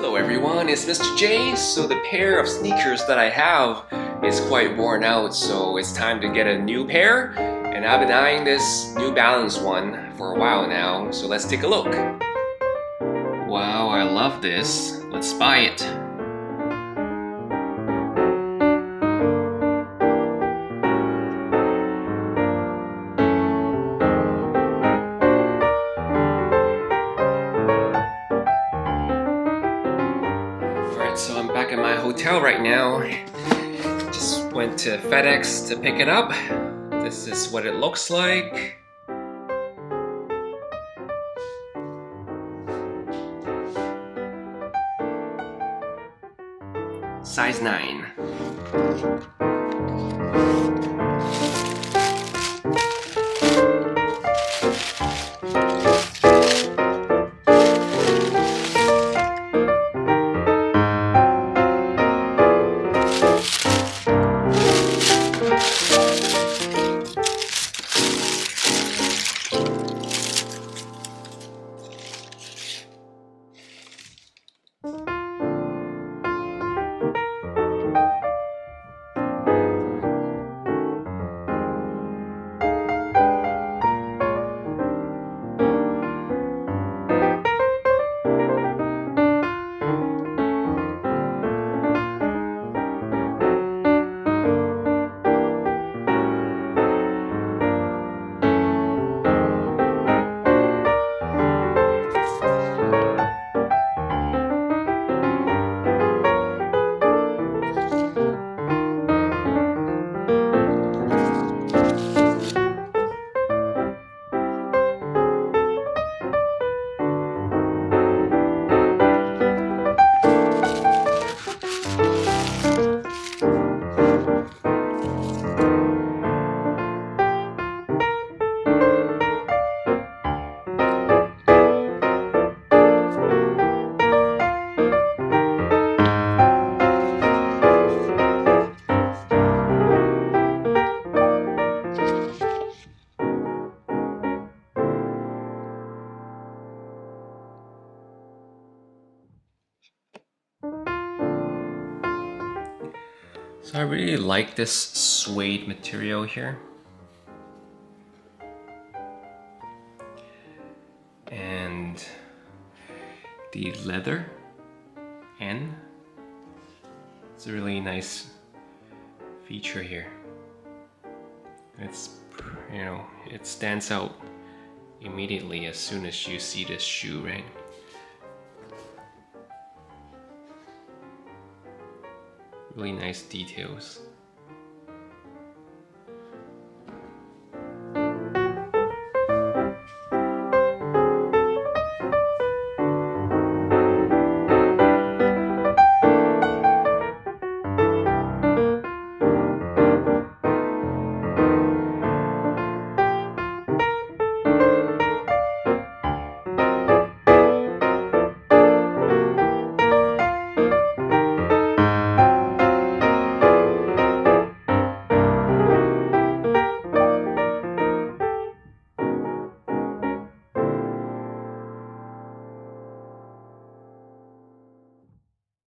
Hello everyone, it's Mr. J. So the pair of sneakers that I have is quite worn out, so it's time to get a new pair. And I've been eyeing this New Balance one for a while now, so let's take a look. Wow, I love this. Let's buy it. So I'm back at my hotel right now. Just went to FedEx to pick it up. This is what it looks like. Size 9. So I really like this suede material here. And the leather N. It's a really nice feature here. It's, it stands out immediately as soon as you see this shoe, right? Really nice details.